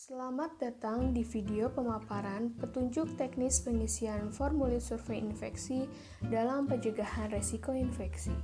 Selamat datang di video pemaparan petunjuk teknis pengisian formulir survei infeksi dalam pencegahan resiko infeksi.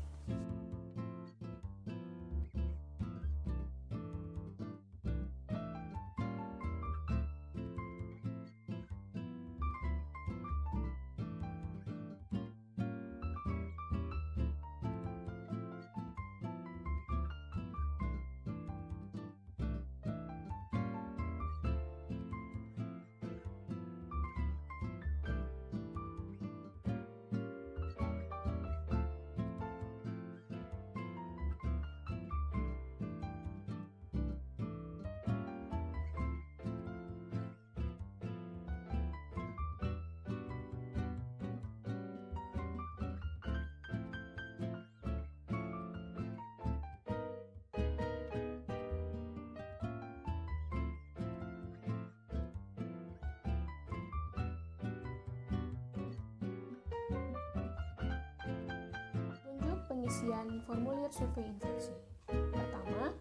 Pengisian formulir survei infeksi. Pertama,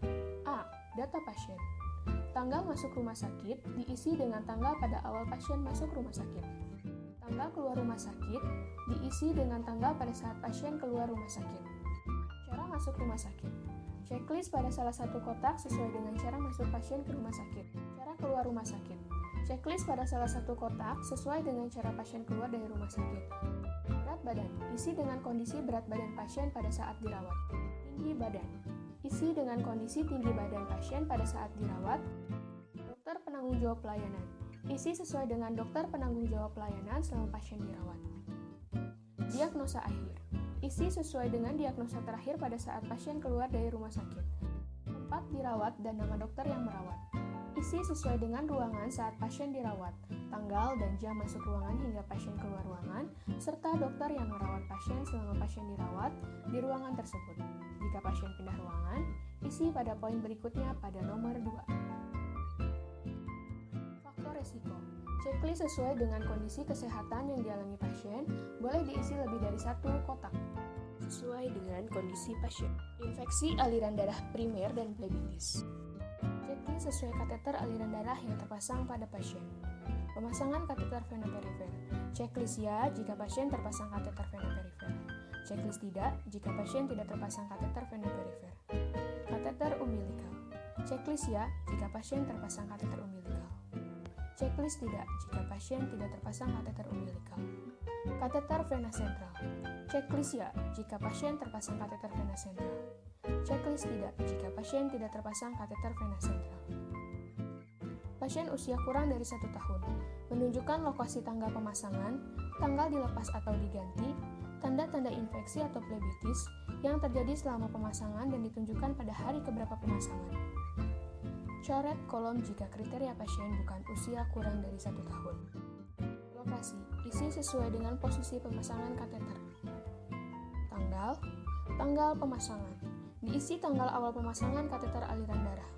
A. Data pasien. Tanggal masuk rumah sakit diisi dengan tanggal pada awal pasien masuk rumah sakit. Tanggal keluar rumah sakit diisi dengan tanggal pada saat pasien keluar rumah sakit. Cara masuk rumah sakit. Checklist pada salah satu kotak sesuai dengan cara masuk pasien ke rumah sakit. Cara keluar rumah sakit. Checklist pada salah satu kotak sesuai dengan cara pasien keluar dari rumah sakit. Berat badan, isi dengan kondisi berat badan pasien pada saat dirawat. Tinggi badan, isi dengan kondisi tinggi badan pasien pada saat dirawat. Dokter penanggung jawab pelayanan, isi sesuai dengan dokter penanggung jawab pelayanan selama pasien dirawat. Diagnosa akhir, isi sesuai dengan diagnosa terakhir pada saat pasien keluar dari rumah sakit. Tempat dirawat dan nama dokter yang merawat. Isi sesuai dengan ruangan saat pasien dirawat, tanggal dan jam masuk ruangan hingga pasien keluar ruangan, serta dokter yang merawat pasien selama pasien dirawat di ruangan tersebut. Jika pasien pindah ruangan, isi pada poin berikutnya pada nomor 2. Faktor resiko. Checklist sesuai dengan kondisi kesehatan yang dialami pasien, boleh diisi lebih dari satu kotak. Sesuai dengan kondisi pasien. Infeksi aliran darah primer dan plebitis. Checklist sesuai kateter aliran darah yang terpasang pada pasien. Pemasangan kateter vena perifer. Checklist ya jika pasien terpasang kateter vena perifer. Checklist tidak jika pasien tidak terpasang kateter vena perifer. Kateter umbilikal. Checklist ya jika pasien terpasang kateter umbilikal. Checklist tidak jika pasien tidak terpasang kateter umbilikal. Kateter vena sentral. Checklist ya jika pasien terpasang kateter vena sentral. Checklist tidak jika pasien tidak terpasang kateter vena sentral. Pasien usia kurang dari 1 tahun, menunjukkan lokasi tanggal pemasangan, tanggal dilepas atau diganti, tanda-tanda infeksi atau plebitis yang terjadi selama pemasangan dan ditunjukkan pada hari keberapa pemasangan. Coret kolom jika kriteria pasien bukan usia kurang dari 1 tahun. Lokasi, isi sesuai dengan posisi pemasangan kateter. Tanggal pemasangan. Diisi tanggal awal pemasangan kateter aliran darah.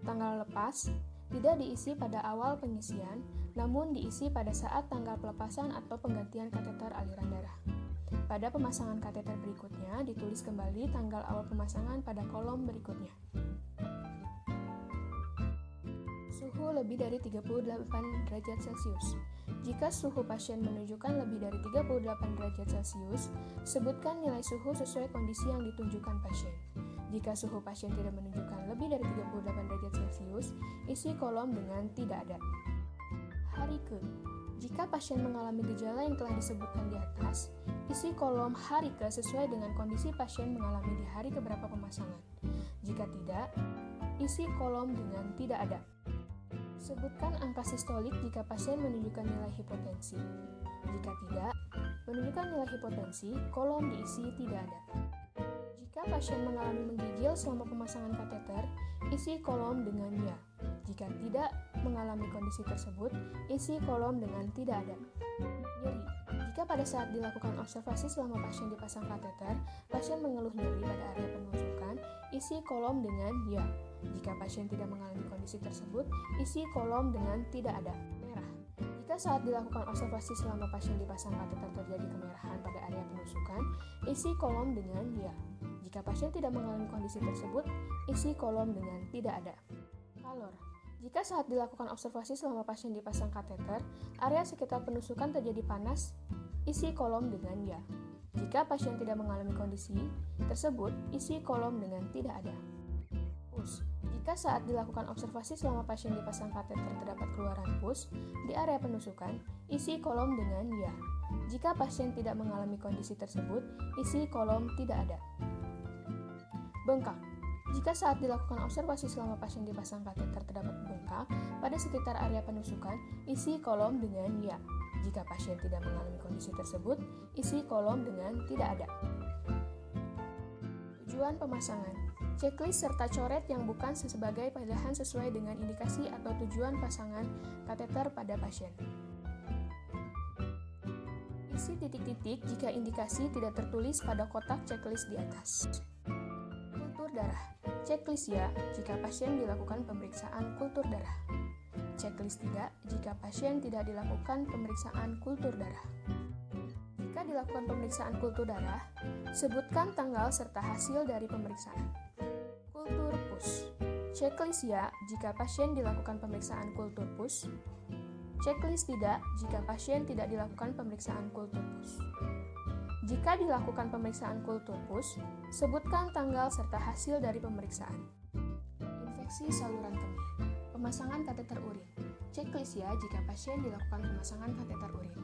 Tanggal lepas tidak diisi pada awal pengisian, namun diisi pada saat tanggal pelepasan atau penggantian kateter aliran darah. Pada pemasangan kateter berikutnya, ditulis kembali tanggal awal pemasangan pada kolom berikutnya. Suhu lebih dari 38 derajat Celcius. Jika suhu pasien menunjukkan lebih dari 38 derajat Celcius, sebutkan nilai suhu sesuai kondisi yang ditunjukkan pasien. Jika suhu pasien tidak menunjukkan lebih dari 38 derajat Celcius, isi kolom dengan tidak ada. Hari ke. Jika pasien mengalami gejala yang telah disebutkan di atas, isi kolom hari ke sesuai dengan kondisi pasien mengalami di hari keberapa pemasangan. Jika tidak, isi kolom dengan tidak ada. Sebutkan angka sistolik jika pasien menunjukkan nilai hipotensi. Jika tidak menunjukkan nilai hipotensi, kolom diisi tidak ada. Jika pasien mengalami menggigil selama pemasangan kateter, isi kolom dengan ya. Jika tidak mengalami kondisi tersebut, isi kolom dengan tidak ada. Nyeri. Jika pada saat dilakukan observasi selama pasien dipasang kateter, pasien mengeluh nyeri pada area penusukan, isi kolom dengan ya. Jika pasien tidak mengalami kondisi tersebut, isi kolom dengan tidak ada. Merah. Jika saat dilakukan observasi selama pasien dipasang kateter terjadi kemerahan pada area penusukan, isi kolom dengan ya. Jika pasien tidak mengalami kondisi tersebut, isi kolom dengan tidak ada. Kalor. Jika saat dilakukan observasi selama pasien dipasang kateter, area sekitar penusukan terjadi panas, isi kolom dengan ya. Jika pasien tidak mengalami kondisi tersebut, isi kolom dengan tidak ada. Pus. Jika saat dilakukan observasi selama pasien dipasang kateter terdapat keluaran pus di area penusukan, isi kolom dengan ya. Jika pasien tidak mengalami kondisi tersebut, isi kolom tidak ada. Bengkak. Jika saat dilakukan observasi selama pasien dipasang kateter terdapat bengkak pada sekitar area penusukan, isi kolom dengan ya. Jika pasien tidak mengalami kondisi tersebut, isi kolom dengan tidak ada. Tujuan pemasangan. Checklist serta coret yang bukan sebagai pilihan sesuai dengan indikasi atau tujuan pasangan kateter pada pasien. Isi titik-titik jika indikasi tidak tertulis pada kotak checklist di atas. Kultur darah. Checklist ya jika pasien dilakukan pemeriksaan kultur darah. Checklist tidak jika pasien tidak dilakukan pemeriksaan kultur darah. Jika dilakukan pemeriksaan kultur darah, sebutkan tanggal serta hasil dari pemeriksaan. Kultur pus. Checklist ya jika pasien dilakukan pemeriksaan kultur pus. Checklist tidak jika pasien tidak dilakukan pemeriksaan kultur pus. Jika dilakukan pemeriksaan kultur pus, sebutkan tanggal serta hasil dari pemeriksaan. Infeksi saluran kemih. Pemasangan kateter urin. Checklist ya jika pasien dilakukan pemasangan kateter urin.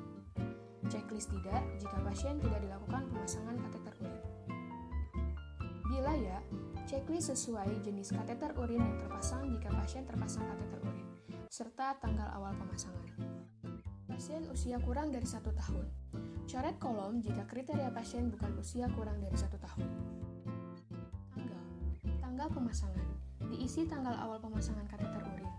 Checklist tidak jika pasien tidak dilakukan pemasangan kateter urin. Bila ya, checklist sesuai jenis kateter urin yang terpasang jika pasien terpasang kateter urin, serta tanggal awal pemasangan. Pasien usia kurang dari 1 tahun. Coret kolom jika kriteria pasien bukan usia kurang dari 1 tahun. Tanggal pemasangan. Diisi tanggal awal pemasangan kateter urin.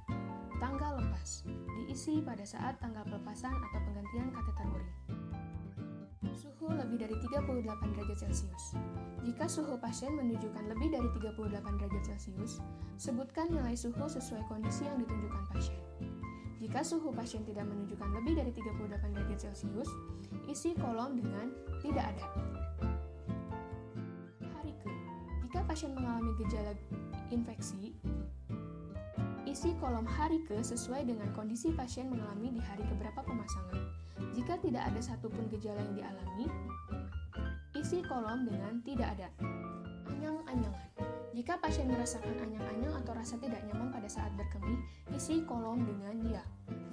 Tanggal lepas. Diisi pada saat tanggal pelepasan atau penggantian kateter urin. Suhu lebih dari 38 derajat Celcius. Jika suhu pasien menunjukkan lebih dari 38 derajat Celcius, sebutkan nilai suhu sesuai kondisi yang ditunjukkan pasien. Jika suhu pasien tidak menunjukkan lebih dari 38 derajat Celcius, isi kolom dengan tidak ada. Hari ke. Jika pasien mengalami gejala infeksi, isi kolom hari ke sesuai dengan kondisi pasien mengalami di hari keberapa pemasangan. Jika tidak ada satupun gejala yang dialami, isi kolom dengan tidak ada. Anyang-anyangan. Jika pasien merasakan anyang-anyang atau rasa tidak nyaman pada saat berkemih, isi kolom dengan ya.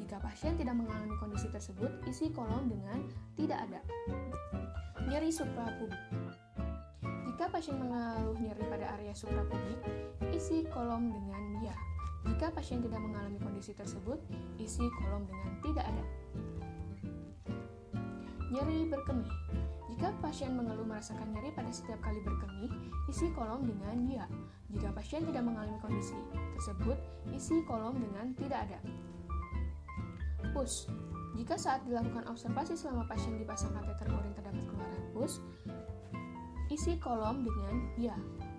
Jika pasien tidak mengalami kondisi tersebut, isi kolom dengan tidak ada. Nyeri suprapubik. Jika pasien mengeluh nyeri pada area suprapubik, isi kolom dengan ya. Jika pasien tidak mengalami kondisi tersebut, isi kolom dengan tidak ada. Nyeri berkemih. Jika pasien mengeluh merasakan nyeri pada setiap kali berkemih, isi kolom dengan ya. Jika pasien tidak mengalami kondisi tersebut, isi kolom dengan tidak ada. Pus. Jika saat dilakukan observasi selama pasien dipasang kateter urin terdapat keluaran pus, isi kolom dengan ya.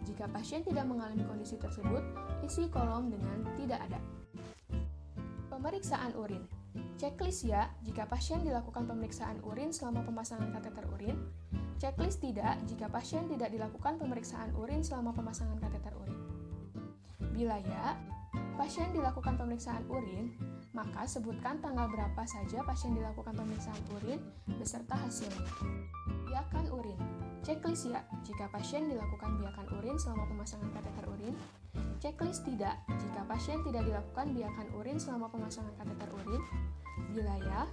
Jika pasien tidak mengalami kondisi tersebut, isi kolom dengan tidak ada. Pemeriksaan urin. Checklist ya jika pasien dilakukan pemeriksaan urin selama pemasangan kateter urin. Checklist tidak jika pasien tidak dilakukan pemeriksaan urin selama pemasangan kateter urin. Bila ya, pasien dilakukan pemeriksaan urin, maka sebutkan tanggal berapa saja pasien dilakukan pemeriksaan urin beserta hasilnya. Biakan urin. Checklist ya jika pasien dilakukan biakan urin selama pemasangan kateter urin. Checklist tidak jika pasien tidak dilakukan biakan urin selama pemasangan kateter urin. Bila ya,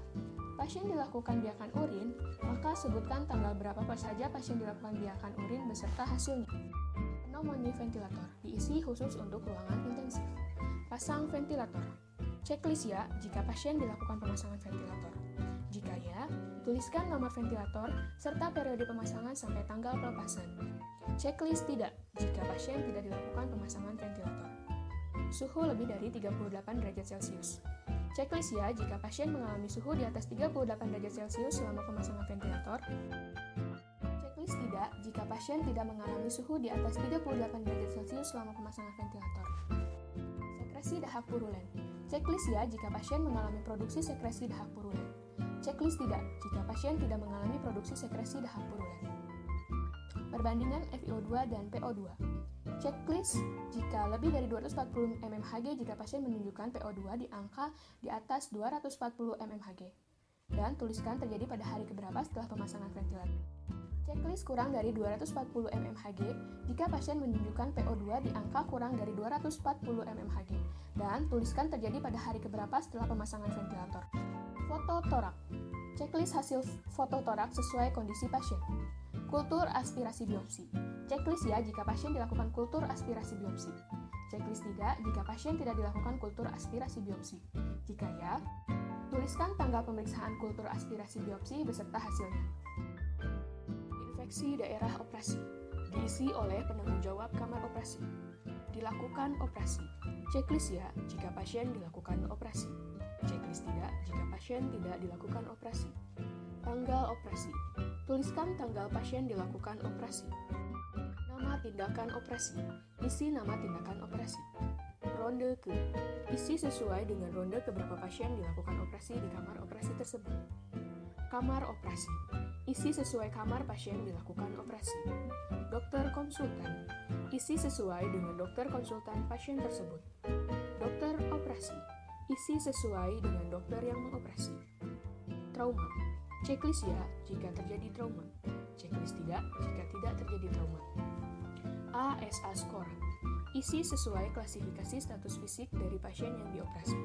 pasien dilakukan biakan urin, maka sebutkan tanggal berapa saja pasien dilakukan biakan urin beserta hasilnya. Pneumonia ventilator diisi khusus untuk ruangan intensif. Pasang ventilator. Checklist ya jika pasien dilakukan pemasangan ventilator. Jika ya, tuliskan nomor ventilator serta periode pemasangan sampai tanggal pelepasan. Checklist tidak jika pasien tidak dilakukan pemasangan ventilator. Suhu lebih dari 38 derajat Celcius. Checklist ya jika pasien mengalami suhu di atas 38 derajat Celcius selama pemasangan ventilator. Checklist tidak jika pasien tidak mengalami suhu di atas 38 derajat Celcius selama pemasangan ventilator. Sekresi dahak purulen. Checklist ya jika pasien mengalami produksi sekresi dahak purulen. Checklist tidak jika pasien tidak mengalami produksi sekresi dahak purulen. Perbandingan FiO2 dan PO2. Checklist jika lebih dari 240 mmHg jika pasien menunjukkan PO2 di angka di atas 240 mmHg. Dan tuliskan terjadi pada hari keberapa setelah pemasangan ventilator. Checklist kurang dari 240 mmHg jika pasien menunjukkan PO2 di angka kurang dari 240 mmHg. Dan tuliskan terjadi pada hari keberapa setelah pemasangan ventilator. Foto torak. Checklist hasil foto torak sesuai kondisi pasien. Kultur aspirasi biopsi. Checklist ya jika pasien dilakukan kultur aspirasi biopsi. Checklist tidak jika pasien tidak dilakukan kultur aspirasi biopsi. Jika ya, tuliskan tanggal pemeriksaan kultur aspirasi biopsi beserta hasilnya. Infeksi daerah operasi. Diisi oleh penanggung jawab kamar operasi. Dilakukan operasi. Checklist ya jika pasien dilakukan operasi. Checklist tidak jika pasien tidak dilakukan operasi. Tanggal operasi. Tuliskan tanggal pasien dilakukan operasi. Nama tindakan operasi. Isi nama tindakan operasi. Ronde ke. Isi sesuai dengan ronde keberapa pasien dilakukan operasi di kamar operasi tersebut. Kamar operasi. Isi sesuai kamar pasien dilakukan operasi. Dokter konsultan. Isi sesuai dengan dokter konsultan pasien tersebut. Dokter operasi. Isi sesuai dengan dokter yang mengoperasi. Trauma. Checklist ya jika terjadi trauma. Checklist tidak jika tidak terjadi trauma. ASA score. Isi sesuai klasifikasi status fisik dari pasien yang dioperasi.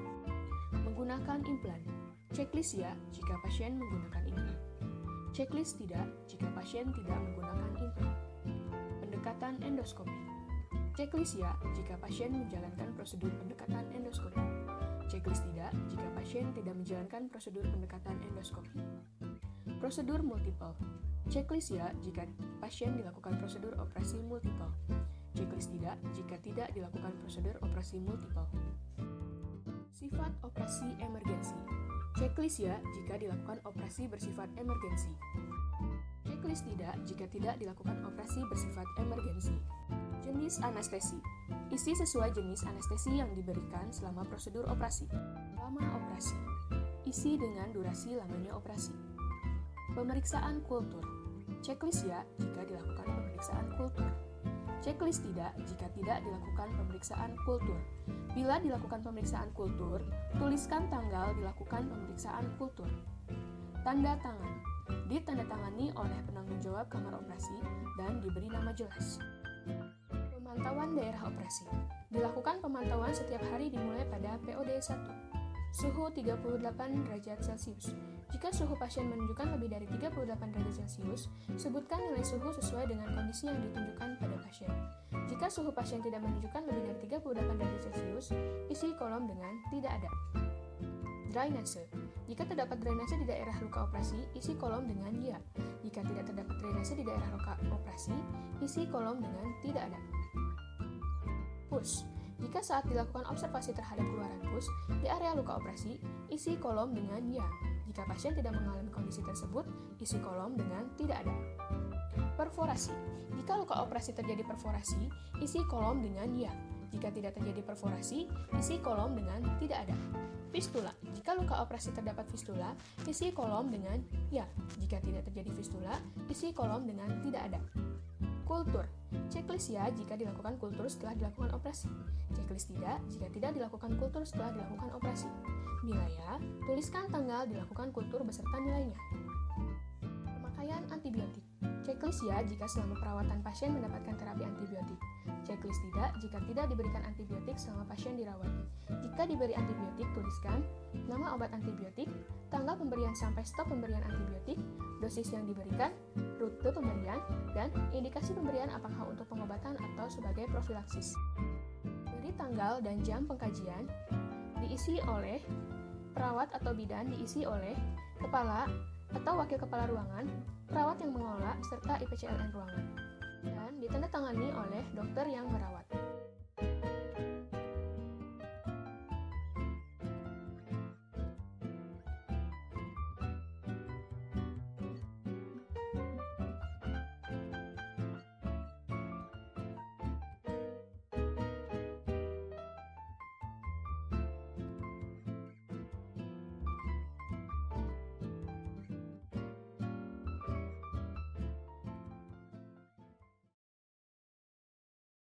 Menggunakan implan. Checklist ya jika pasien menggunakan implan. Checklist tidak jika pasien tidak menggunakan implan. Pendekatan endoskopi. Checklist ya jika pasien menjalankan prosedur pendekatan endoskopi. Checklist tidak jika pasien tidak menjalankan prosedur pendekatan endoskopi. Prosedur multiple. Checklist ya jika pasien dilakukan prosedur operasi multiple. Checklist tidak jika tidak dilakukan prosedur operasi multiple. Sifat operasi emergensi. Checklist ya jika dilakukan operasi bersifat emergensi. Checklist tidak jika tidak dilakukan operasi bersifat emergensi. Jenis anestesi. Isi sesuai jenis anestesi yang diberikan selama prosedur operasi. Lama operasi. Isi dengan durasi lamanya operasi. Pemeriksaan kultur. Checklist ya jika dilakukan pemeriksaan kultur. Checklist tidak jika tidak dilakukan pemeriksaan kultur. Bila dilakukan pemeriksaan kultur, tuliskan tanggal dilakukan pemeriksaan kultur. Tanda tangan. Ditandatangani oleh penanggung jawab kamar operasi dan diberi nama jelas. Pemantauan daerah operasi. Dilakukan pemantauan setiap hari dimulai pada POD 1. Suhu 38 derajat Celcius. Jika suhu pasien menunjukkan lebih dari 38 derajat Celcius, sebutkan nilai suhu sesuai dengan kondisi yang ditunjukkan pada pasien. Jika suhu pasien tidak menunjukkan lebih dari 38 derajat Celcius, isi kolom dengan tidak ada. Drainase. Jika terdapat drainase di daerah luka operasi, isi kolom dengan ya. Jika tidak terdapat drainase di daerah luka operasi, isi kolom dengan tidak ada. Pus. Jika saat dilakukan observasi terhadap keluaran pus di area luka operasi, isi kolom dengan ya. Jika pasien tidak mengalami kondisi tersebut, isi kolom dengan tidak ada. Perforasi. Jika luka operasi terjadi perforasi, isi kolom dengan ya. Jika tidak terjadi perforasi, isi kolom dengan tidak ada. Fistula. Jika luka operasi terdapat fistula, isi kolom dengan ya. Jika tidak terjadi fistula, isi kolom dengan tidak ada. Kultur. Checklist ya jika dilakukan kultur setelah dilakukan operasi. Checklist tidak jika tidak dilakukan kultur setelah dilakukan operasi. Bila ya, tuliskan tanggal dilakukan kultur beserta nilainya. Pemakaian antibiotik. Checklist ya jika selama perawatan pasien mendapatkan terapi antibiotik. Checklist tidak jika tidak diberikan antibiotik selama pasien dirawat. Jika diberi antibiotik, tuliskan nama obat antibiotik, tanggal pemberian sampai stop pemberian antibiotik, dosis yang diberikan, rute pemberian, dan indikasi pemberian apakah untuk pengobatan atau sebagai profilaksis. Beri tanggal dan jam pengkajian, diisi oleh perawat atau bidan, diisi oleh kepala atau wakil kepala ruangan, perawat yang mengelola, serta IPCLN ruangan, dan ditandatangani oleh dokter yang merawat.